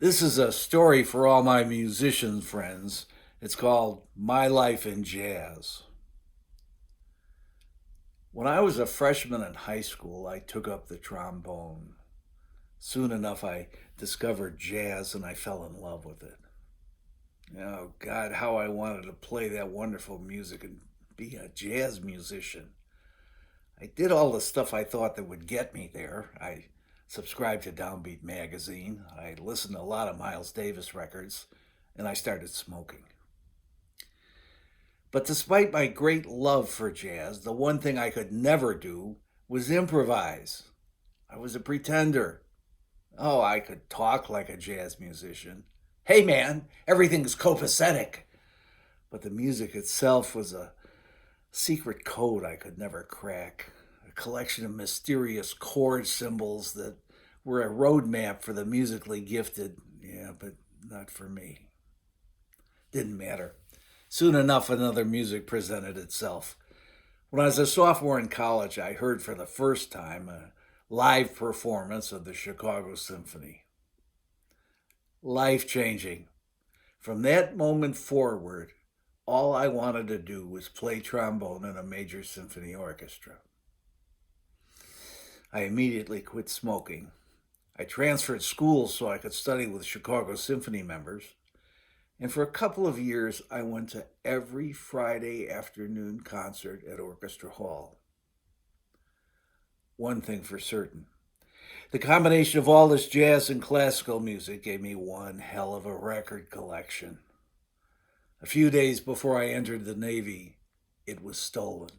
This is a story for all my musician friends. It's called My Life in Jazz. When I was a freshman in high school, I took up the trombone. Soon enough, I discovered jazz and I fell in love with it. Oh, God, how I wanted to play that wonderful music and be a jazz musician. I did all the stuff I thought that would get me there. I subscribed to Downbeat magazine. I listened to a lot of Miles Davis records, and I started smoking. But despite my great love for jazz, the one thing I could never do was improvise. I was a pretender. Oh, I could talk like a jazz musician. Hey man, everything's copacetic. But the music itself was a secret code I could never crack. A collection of mysterious chord symbols that were a roadmap for the musically gifted. Yeah, but not for me. Didn't matter. Soon enough, another music presented itself. When I was a sophomore in college, I heard for the first time a live performance of the Chicago Symphony. Life changing. From that moment forward, all I wanted to do was play trombone in a major symphony orchestra. I immediately quit smoking. I transferred schools so I could study with Chicago Symphony members. And for a couple of years, I went to every Friday afternoon concert at Orchestra Hall. One thing for certain, the combination of all this jazz and classical music gave me one hell of a record collection. A few days before I entered the Navy, it was stolen.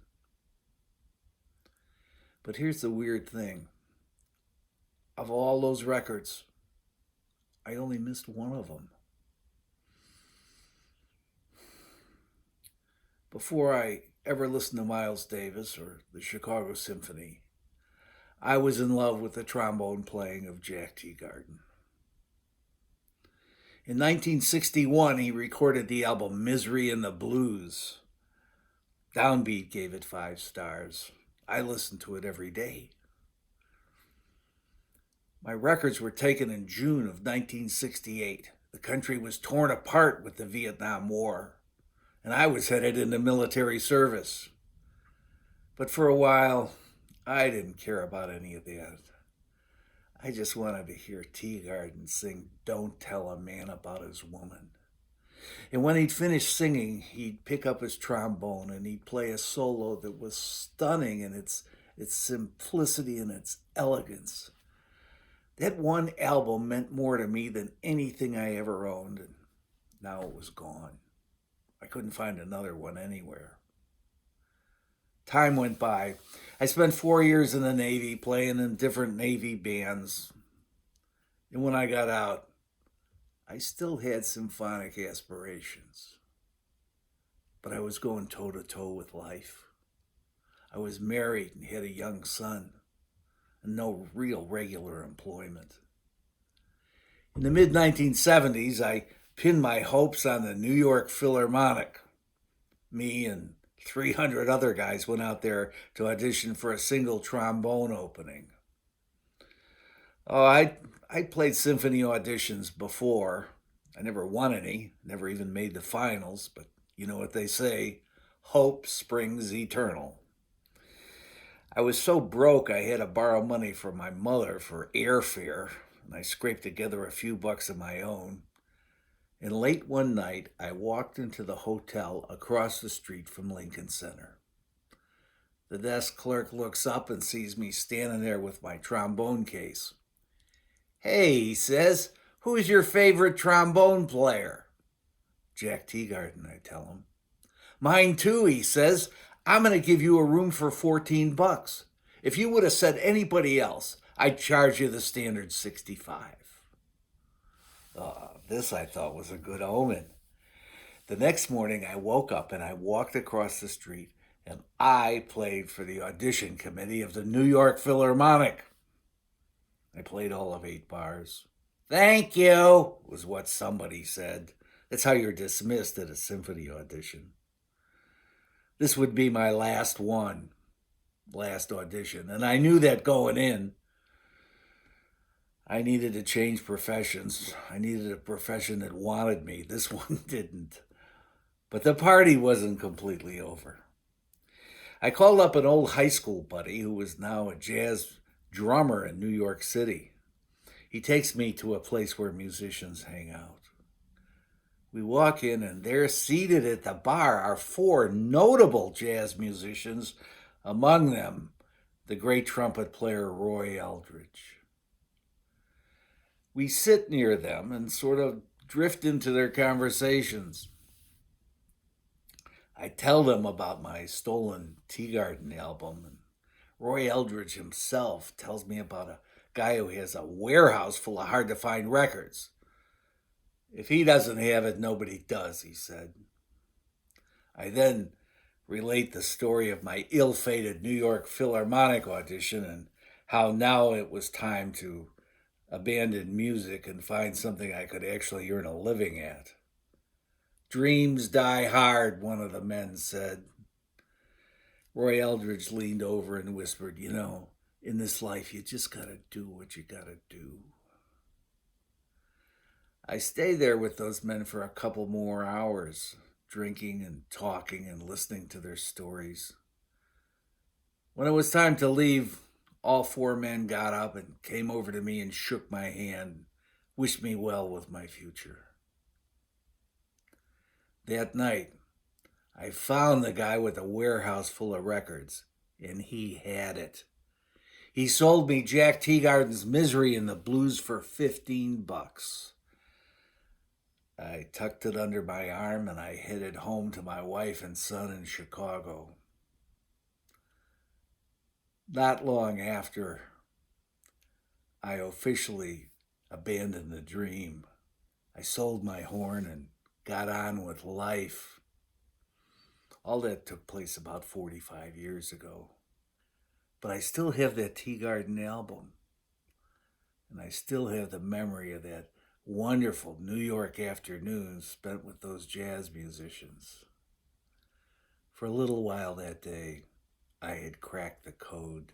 But here's the weird thing. Of all those records, I only missed one of them. Before I ever listened to Miles Davis or the Chicago Symphony, I was in love with the trombone playing of Jack Teagarden. In 1961, he recorded the album Misery and the Blues. Downbeat gave it 5 stars. I listened to it every day. My records were taken in June of 1968. The country was torn apart with the Vietnam War, and I was headed into military service. But for a while, I didn't care about any of that. I just wanted to hear Teagarden sing Don't Tell a Man About His Woman. And when he'd finish singing, he'd pick up his trombone and he'd play a solo that was stunning in its simplicity and its elegance. That one album meant more to me than anything I ever owned, and now it was gone. I couldn't find another one anywhere. Time went by. I spent 4 years in the Navy playing in different Navy bands. And when I got out, I still had symphonic aspirations. But I was going toe to toe with life. I was married and had a young son, and no real regular employment. In the mid 1970s, I pinned my hopes on the New York Philharmonic. Me and 300 other guys went out there to audition for a single trombone opening. Oh, I played symphony auditions before. I never won any, never even made the finals, but you know what they say, hope springs eternal. I was so broke I had to borrow money from my mother for airfare, and I scraped together a few bucks of my own. And late one night, I walked into the hotel across the street from Lincoln Center. The desk clerk looks up and sees me standing there with my trombone case. Hey, he says, who's your favorite trombone player? Jack Teagarden, I tell him. Mine too, he says. I'm going to give you a room for $14. If you would have said anybody else, I'd charge you the standard $65. This I thought was a good omen. The next morning I woke up and I walked across the street and I played for the audition committee of the New York Philharmonic. I played all of 8 bars. Thank you, was what somebody said. That's how you're dismissed at a symphony audition. This would be my last audition, and I knew that going in. I needed to change professions. I needed a profession that wanted me. This one didn't. But the party wasn't completely over. I called up an old high school buddy who was now a jazz drummer in New York City. He takes me to a place where musicians hang out. We walk in, and there, seated at the bar, are four notable jazz musicians, among them the great trumpet player Roy Eldridge. We sit near them and sort of drift into their conversations. I tell them about my stolen Teagarden album, and Roy Eldridge himself tells me about a guy who has a warehouse full of hard to find records. If he doesn't have it, nobody does, he said. I then relate the story of my ill fated New York Philharmonic audition and how now it was time to abandon music and find something I could actually earn a living at. Dreams die hard, one of the men said. Roy Eldridge leaned over and whispered, "You know, in this life, you just gotta do what you gotta do." I stayed there with those men for a couple more hours, drinking and talking and listening to their stories. When it was time to leave, all four men got up and came over to me and shook my hand, wished me well with my future. That night, I found the guy with a warehouse full of records, and he had it. He sold me Jack Teagarden's Misery and the Blues for $15. I tucked it under my arm and I headed home to my wife and son in Chicago. Not long after, I officially abandoned the dream. I sold my horn and got on with life. All that took place about 45 years ago. But I still have that Teagarden album. And I still have the memory of that wonderful New York afternoon spent with those jazz musicians. For a little while that day, I had cracked the code.